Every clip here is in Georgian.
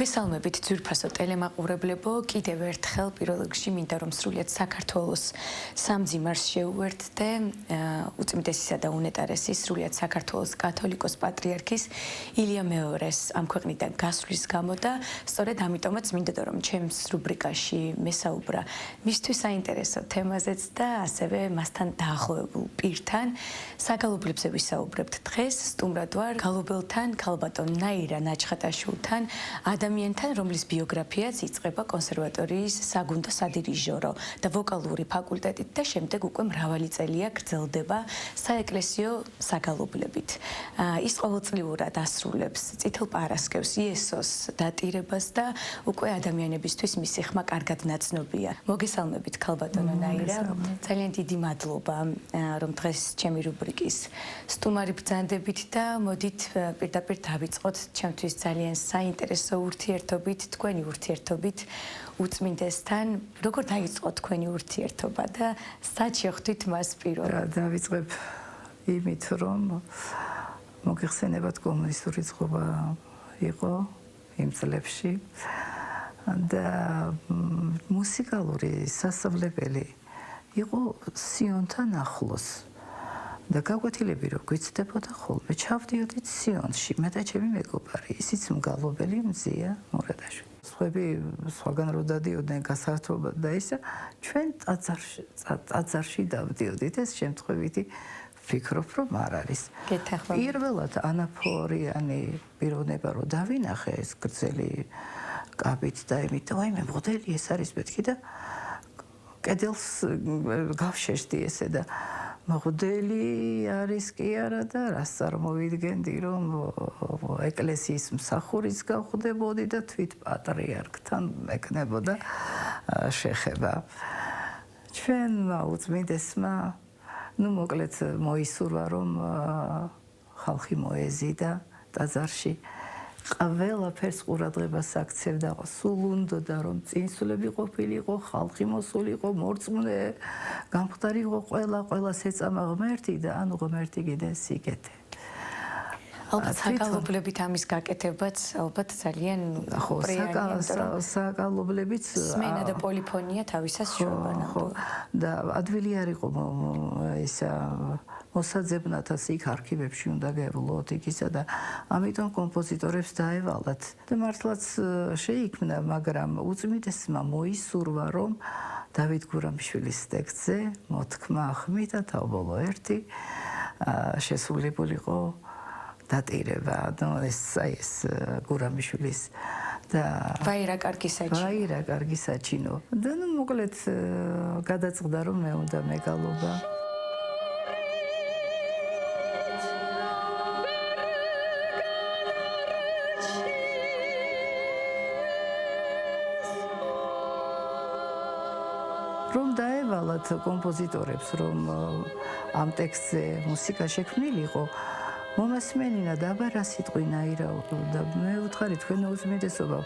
მოგესალმებით ძვირფასო ტელემაყურებლებო, კიდევ ერთხელ პირველ რიგში მინდა რომ სრულიად საქართველოს სამძიმარს შეუერთდე უწმიდესისა და უნეტარესის სრულიად საქართველოს კათოლიკოს პატრიარქის ილია მეორეს ამ ქვეყნიდან გასვლის გამო და სწორედ ამიტომაც მინდოდა რომ ჩემს რუბრიკაში მესაუბრა მისთვის საინტერესო თემაზეც და ასევე მასთან დაახლოებულ პირთან საგალობლებზე ვისაუბრებთ დღეს სტუმრად ვარ გალობელთან ქალბატონ ნაირა ნაჩხატაშვილთან ადამიანთან, რომლის ბიოგრაფიაც იწყება კონსერვატორიის საგუნდო სადირიჟორო და ვოკალური ფაკულტეტით და შემდეგ უკვე მრავალი წელია გრძელდება საეკლესიო საგალობლებით. ის ყოველწლიურად ასრულებს წითელ პარასკევს, იესოს დატირებას და უკვე ადამიანებისთვის მისი ხმა კარგად ნაცნობია. მოგესალმებით ქალბატონო ნაირა. ძალიან დიდი მადლობა, რომ დღეს ჩემი რუბრიკის სტუმარი ბრძანდებით და მოდით პირდაპირ დავიწყოთ ჩემთვის ძალიან საინტერესო ურთიერთობით, თქვენი ურთიერთობით უწმინდესთან. როგორ დაიწყო თქვენი ურთიერთობა და სად შეხვდით მას პირველად? დავიწყებ იმით, რომ მოგეხსენებათ კომუნისტური წყობა იყო იმ წლებში და მუსიკალური სასწავლებელი იყო სიონთან ახლოს. და გაგვეთილები რომ გვიცდებოდა ხოლმე ჩავდიოდით სიონში მე და ჩემი მეგობარი ისიც მგალობელი მზია მურადაშვილი სხვები სხვაგან რო დადიოდნენ გასართობად და ისა ჩვენ ტაძარში დავდიოდით ეს შემთხვევითი ვფიქრობ რომ არ არის პირველად ანაფორიანი პიროვნება რომ დავინახე ეს გრძელი კაბით და იმიტომ აი მე მოდელი ეს არის მეთქი და კედელს გავშეშდი ესე და მოდელი არის კი არა და რას წარმოვიდგენდი რომ ეკლესიის მსახურის გავხდებოდი და თვით პატრიარქთან მეკნებოდა შეხება. ჩვენმა უწმინდესმა ნუ მოკლედ მოისურვა რომ ხალხი მოეზიდა ტაძარში ყველაფერს ყურადღებას აქცევდა, სულ უნდოდა რომ წინსულები ყოფილიყო, ხალხი მოსულიყო, მორწმუნე გამხდარიყო, ყველას ეწამა ღმერთი და ანუ ღმერთი კიდე სიკეთე. ალბათ საგალობლებით ამის გაკეთებაც ალბათ ძალიან პრიორიტეტია. საგალობლებით სმენა და პოლიფონია თავისას შრობანა. და ადვილი არ იყო ისა მოსაძებნათაც იქ არქივებში უნდა გევლოთ იქისა და ამიტომ კომპოზიტორებს დაევალათ და მართლაც შეიქმნა, მაგრამ უწმიდესმა მოისურვა რომ დავით გურამიშვილის ტექსტზე მოთქმა ხმით და თავბოლო ერთი შესრულებულიყო დატირება, ეს გურამიშვილის და ვაირა კარგი საჩინო და ნუ მოკლედ გადაწყდა რომ მე უნდა მეგალობა რომ დაევალათ კომპოზიტორებს რომ ამ ტექსტზე მუსიკა შექმნილიყო მომასმენინა დაბარა სიტყვინა ირაო და მე ვუთხარი თქვენ უწმინდესობა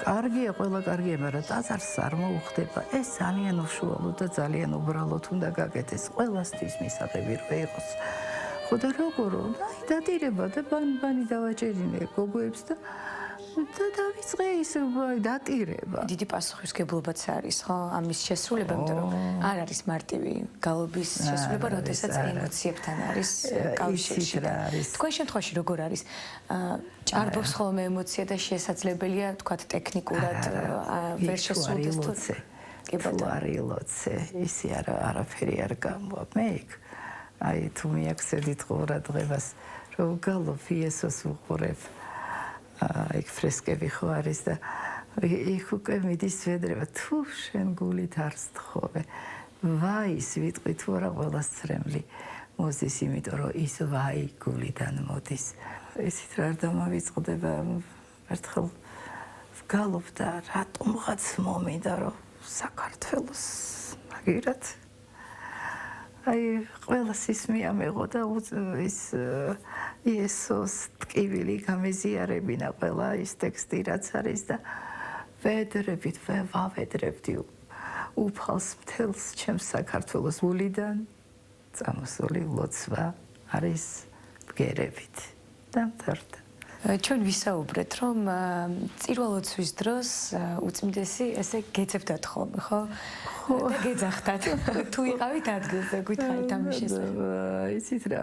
კარგია ყველა კარგია მაგრამ ტაძარს არ მოუხდება ეს ძალიან უშუალო და ძალიან უბრალოდ უნდა გაკეთდეს ყველასთვის მისაღები რო იყოს ხო და როგორო დატირება და ბანი დავაჭერინე გოგოებს და დავიწყე ის დატირება. დიდი პასუხისმგებლობაც არის, ხო? ამის შესრულება, იმიტომ რომ არ არის მარტივი გალობის შესრულება, როდესაც ემოციებთან არის კავშირში. თქვენ შემთხვევაში როგორ არის? ჭარბობს ხოლმე ემოცია და შესაძლებელია, თქვათ, ტექნიკურად ვერ შესრულდეს თუ კი ბატონო. ისი არაფერი არ გამოვა. მე აი თუ მიაქცევდით ყურადღებას, რომ გალობ იესოს უყურებ იქ ფრესკები ხო არის და იქ უკვე მიდის ვედრება თუ შენ გულით არ სთხოვე ვაის ვიტყვი თუ არა ყველას ცრემლი მოდის იმიტომ რომ ის ვაი გულიდან მოდის ისიც რა არ დამავიწყდება ერთხელ ვგალობ და რატომღაც მომინდა რომ საქართველოს მაგირად აი ყველას ის მიამეღო და ის იესოს ტკივილი გამეზიარებინა ყველა ის ტექსტი რაც არის და ვედრებით ვავედრებდი უფალს მთელს ჩემს საქართველოს გულიდან წამოსული ლოცვა არის ბგერებით და მთავრდა ჩვენ ვისაუბრეთ, რომ წირვალოცვის დროს უწმიდესი ესე გეძებდათ ხოლმე, ხო? და გეძახდათ. თუ იყავით ადგილზე, გითხარით ამის შესახებ. იცით რა,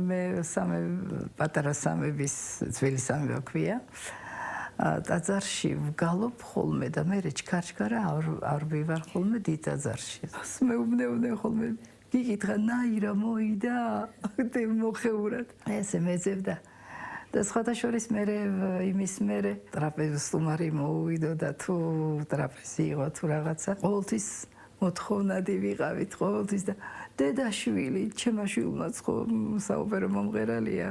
მე პატარა სამების ძველი სამება ქვია. ტაძარში ვგალობ ხოლმე და მე ჩქარჩქარა არ ვივარ ხოლმე დიდ ტაძარში. მეუბნეობდნენ ხოლმე გიგითხა ნაირა მოიდა და მოხეურად. ესე მეძებდა. და სხვათა შორის მე იმის მერე ტრაპეზის სტუმარი მოუვიდო და თუ ტრაპეზი იყო თუ რაღაცა ყოველთვის მოთხოვნადი ვიყავით ყოველთვის და დედაშვილი ჩემმა შვილმაც ხო საოპერო მომღერალია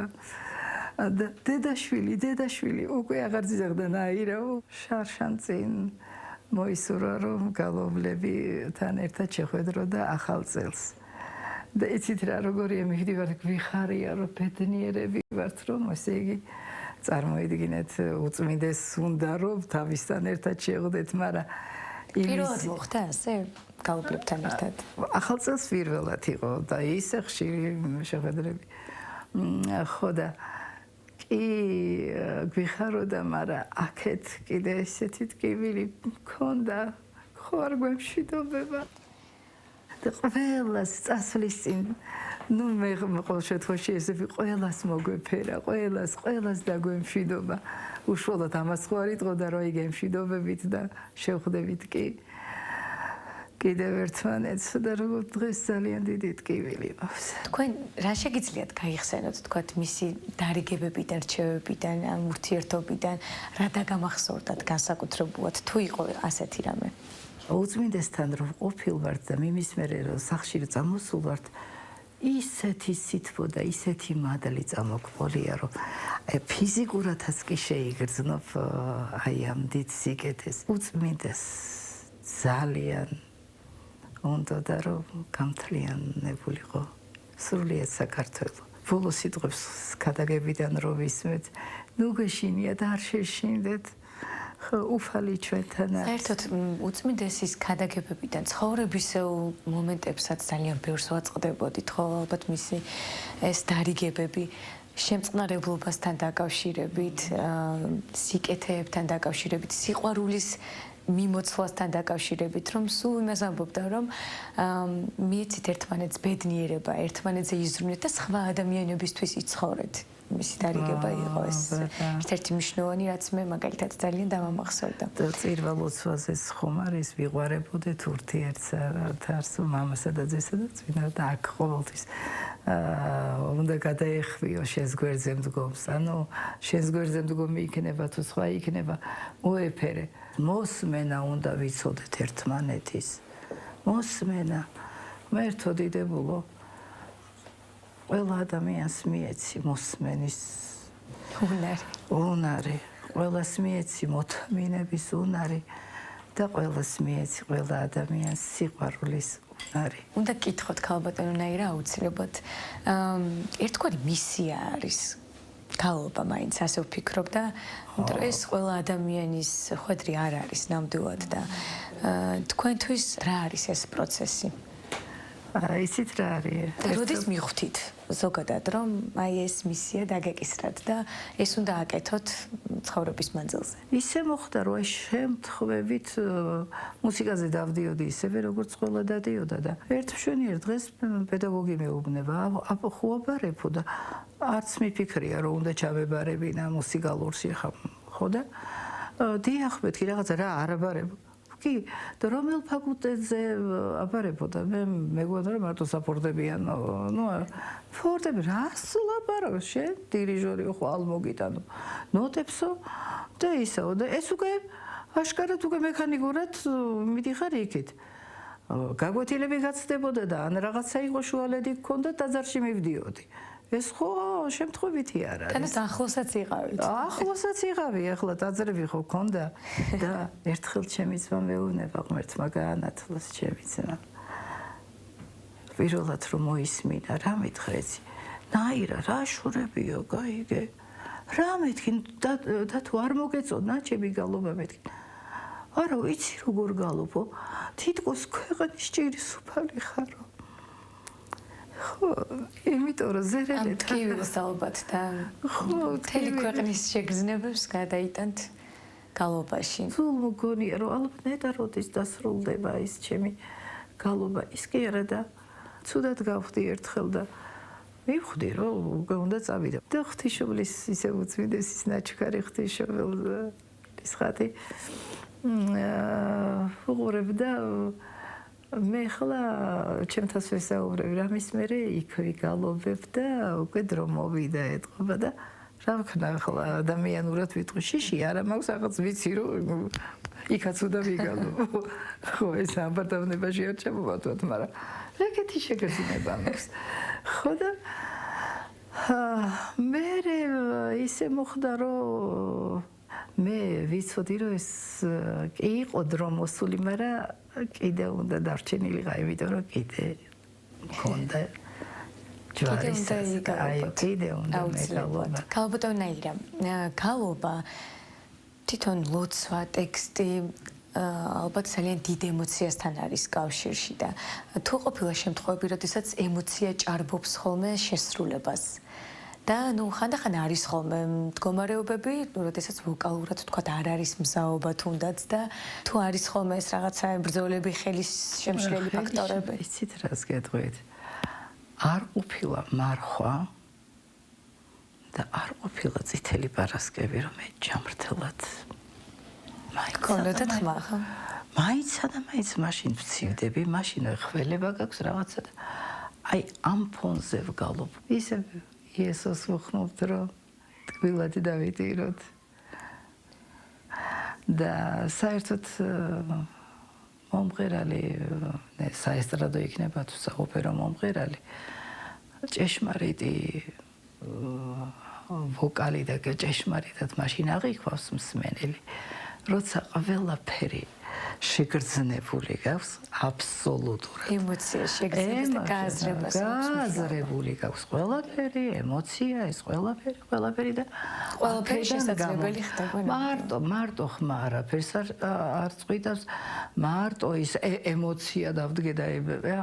და დედაშვილი უკვე აღარ ძიძახდა ნაირაო შარშანწინ მოისურვა რომ გალობლები თან ერთად შეხვედრო და ახალ წელს და იცით რა როგორია მივდივარ გვიხარია რომ ბედნიერები ვართ რომ ესე იგი წარმოიდგინეთ უწმინდეს უნდა რომ თავისთან ერთად შეხვდეთ მაგრამ პირველად მოხდა ასე გალობლებთან ერთად ახალ წელს პირველად იყო და ისე ხშირი შეხვედრები ხო და კი გვიხაროდა მაგრამ აქეთ კიდე ესეთი ტკივილი მქონდა ხო არ გვემშვიდობება და ყველას წასვლის წინ ნუ მე ყოველ შემთხვევაში ესე ყველას მოგვეფერა ყველას დაგვემშვიდობა უშუალოდ ამას ხო არ იტყოდა რომ იგემშვიდობებით და შევხვდებით კი კიდევ ერთმანეთს და როგორ დღეს ძალიან დიდი ტკივილი მაქვს თქვენ რა შეგიძლიათ გაიხსენოთ თქვათ მისი დარიგებებიდან რჩევებიდან ან ურთიერთობიდან რა დაგამახსოვრდათ განსაკუთრებულად თუ იყო ასეთი რამე უწმინდესთან რომ ყოფილვართ და მიმის მერე რომ სახლში წამოსულვართ ისეთი სითბო და ისეთი მადლი წამოგვყოლია რომ ფიზიკურადაც კი შეიგრძნობ აი ამ დიდ სიკეთეს უწმინდეს ძალიან უნდა და რომ გამთლიანებულიყო სრულიად საქართველო ბოლო სიტყვებს ქადაგებიდან რომ ვისმეთ ნუ გეშინია და არ შეშინდეთ უფალი ჩვენთანა საერთოდ უწმინდესის ქადაგებებიდან ცხოვრებისეულ მომენტებსაც ძალიან ბევრს ვაწყდებოდით ხო ალბათ მისი ეს დარიგებები შემწყნარებლობასთან დაკავშირებით სიკეთეებთან დაკავშირებით სიყვარულის მიმოცვლასთან დაკავშირებით რომ სულ იმას ამბობდა რომ მიეცით ერთმანეთს ბედნიერება ერთმანეთზე იზრუნეთ და სხვა ადამიანებისთვის იცხოვრეთ მისი დარიგება იყო ეს ერთ-ერთი მნიშვნელოვანი რაც მე მაგალითად ძალიან დამამახსოვრდა და წირვალოცვაზე ხომ არის ვიყვარებოდეთ ურთიერთს მამასა და ძესა და წინა და აქ ყოველთვის უნდა გადაეხვიო შენს გვერდზე მდგომს ანუ შენს გვერდზე მდგომი იქნება თუ სხვა იქნება მოეფერე მოსმენა უნდა ვიცოდეთ ერთმანეთის მოსმენა მერთო დიდებულო ყველა ადამიანს მიეცი მოსმენის უნარი ყველას მიეცი მოთმინების უნარი და ყველას მიეცი ყველა ადამიანს სიყვარულის უნარი უნდა გითხოთ ქალბატონო ნაირა აუცილებლად ერთგვარი მისია არის გალობა მაინც ასე ვფიქრობ და იმიტომ ეს ყველა ადამიანის ხვედრი არ არის ნამდვილად და თქვენთვის რა არის ეს პროცესი იცით რა არის და როდის მიხვდით ზოგადად რომ აი ეს მისია დაგეკისრათ და ეს უნდა აკეთოთ ცხოვრების მანძილზე ისე მოხდა რომ შემთხვევით მუსიკაზე დავდიოდი ისევე როგორც ყველა დადიოდა და ერთ მშვენიერ დღეს პედაგოგი მეუბნება ხო აბარებო და არც მიფიქრია რომ უნდა ჩავებარებინა მუსიკალურში ხო და დიახ მეთქი რაღაცა რა არ აბარებო კი და რომელ ფაკულტეტზე აბარებოდა მე მეგონა რომ მარტო საფორტეპიანო ნუ ფორტები რას ლაპარაკო შენ დირიჟორი ხო ალმოგიტანო ნოტებსო და ისაო და ეს უკვე აშკარად უკვე მექანიკურად მიდიხარ იქით გაგვეთილები გაცდებოდა და ან რაღაცა იყო შუალედი გქონდა ტაძარში მივდიოდი ეს ხო შემთხვევითი არ არის. თანაც ახლოსაც იყავით. ახლოსაც იყავი, ახლა ტაძრები ხო გქონდა და ერთხელ ჩემი ძმა მეუბნება ღმერთმა გაანათლოს ჩემი ძმა. პირველად რომ მოისმინა, რა მითხრეცი? ნაირა, რა შურებიო, გაიგე? რა მეთქი და თუ არ მოგეწონა ჩემი გალობა მეთქი. არა, ვიცი როგორ გალობო? თითქოს ქვეყნის ჭირის უფალი ხარო. ხო, იმიტომ რომ ზერელი ტკივილს ალბათ და მთელი ქვეყნის შეგრძნებებს გადაიტანთ გალობაში. სულ მგონია რომ ალბათ ნეტარ როდის დასრულდება ის ჩემი გალობა ის კი არა და ცუდად გავხდი ერთხელ და მივხვდი რომ უნდა წავიდე და ღვთისმშობლის ისე უწმინდეს ის ნაჩქარი ღვთისმშობლის ხატი უყურებ და მე ხლა ჩემთას ვესაუბრებ რამის მერე იქ ვიგალობებ და უკვე დრო მოვიდა ეთყობა და რა ვქნა ხლა ადამიანურად ვიტყვი შიში არა მაქვს რაღაც ვიცი რომ იქაც უნდა ვიგალო ხო ეს აბარდავნებაში არ ჩამოვატვათ მაგრამ ეგეთი შეგრძნება მაქვს ხო და მე ისე მოხდა რომ მე ვიცოდი რომ ეს კი იყო დრო მოსული მაგრამ კიდე უნდა დარჩენილიყო იმიტომ რომ კიდე მქონდა კიდე უნდა მეგალობა გალობატონაირა გალობა თვითონ ლოცვა ტექსტი ალბათ ძალიან დიდ ემოციასთან არის კავშირში და თუ ყოფილა შემთხვევები, როდესაც ემოცია ჭარბობს ხოლმე შესრულებას და ხანდახან არის ხოლმე მდგომარეობები, როდესაც ვოკალურად თქვა არ არის მზაობა თუნდაც და თუ არის ხოლმე ეს რაღაცა ბრძოლები, ხელის შემშლელი ფაქტორები. იცით რას გეტყვით? არ ყოფილა მარხვა და არ ყოფილა წითელი პარასკევი, რომ მე ჯამრთელად კონდოდა თმა ხო? მაინცა და მაინც მაშინ ვცივდები, მაშინ ხველება გაქვს რაღაცა და აი ამ ფონზე ვგალობ. ისე იესოს ვხმობთ რომ ტკბილად დავიტიროთ. და საერთოდ მომღერალი, საესტრადო იქნება თუ საოპერო მომღერალი, ჭეშმარიტი ვოკალი და ჭეშმარიტად მაშინ აღიქვავს მსმენელი. როცა ყველაფერი შეგრძნებული გაქვს აბსოლუტურად ემოცია შეგრძნებას და გააზრებული გაქვს ყველაფერი ემოცია ეს ყველაფერი და ყველაფერი შესაძლებელი ხდება მარტო ხმა არაფერს არ წყვიტავს მარტო ის ემოცია დავდგე და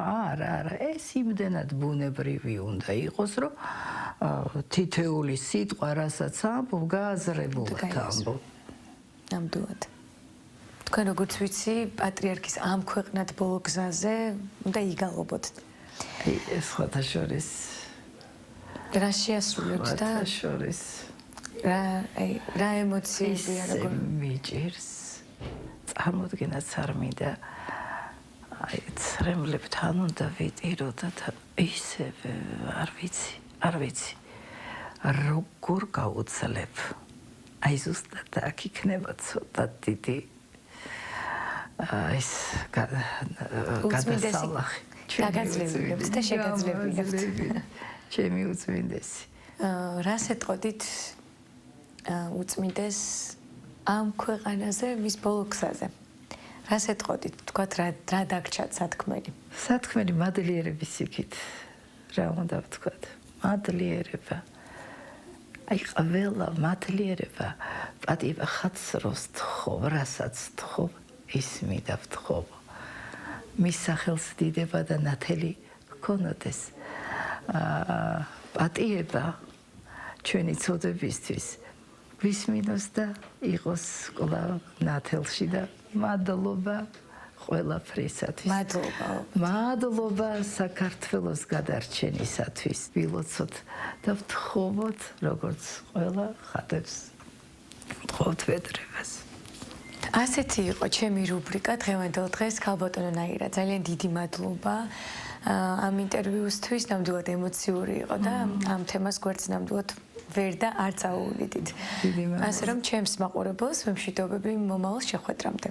არა ეს იმდენად ბუნებრივი უნდა იყოს რომ თითეული სიტყვა რასაც ამბობ გააზრებულად ამბობ ნამდვილად. თქვენ როგორც ვიცი, პატრიარქის ამ ქვეყნად ბოლო გზაზე უნდა იგალობოთ. ეს ხათაშორის რა შეასრულებთ და ხათაშორის რა ემოციებია როგორ მიჭირს წარმოდგენაც არ მინდა აი ცრემლებთან უნდა ვიტიროთ და ისე არ ვიცი როგორ გაუძლებ აი ზუსტად აქ იქნება ცოტა დიდი ეს გადასალახი გაგაძლევილებთ და შეგაძლევილებთ ჩემი უწმინდესი რას ეტყოდით უწმინდეს ამ ქვეყანაზე მის ბოლო გზაზე რას ეტყოდით თქვათ რა დაგჭათ სათქმელი მადლიერების იქით რა უნდა ვთქვათ მადლიერება აი ყველა მადლიერება პატივა ხაცროს თხოვ რასაც თხოვ ის მინდა ვთხოვ მის სახელს დიდება და ნათელი გქონოდეს პატიება ჩვენი ცოდებისთვის ვისმინოს და იყოს კვლავ ნათელში და მადლობა ყველაფრისათვის მადლობა საქართველოს გადარჩენისათვის ვილოცოთ და ვთხოვოთ როგორც ყველა ხატებს ვთხოვთ ვედრებას ასეთი იყო ჩემი რუბრიკა დღევანდელ დღეს ქალბატონო ნაირა ძალიან დიდი მადლობა ამ ინტერვიუსთვის ნამდვილად ემოციური იყო და ამ თემას გვერდს ნამდვილად ვერ და არ წაუვლიდით ასე რომ ჩემს მაყურებელს ვემშვიდობები მომავალ შეხვედრამდე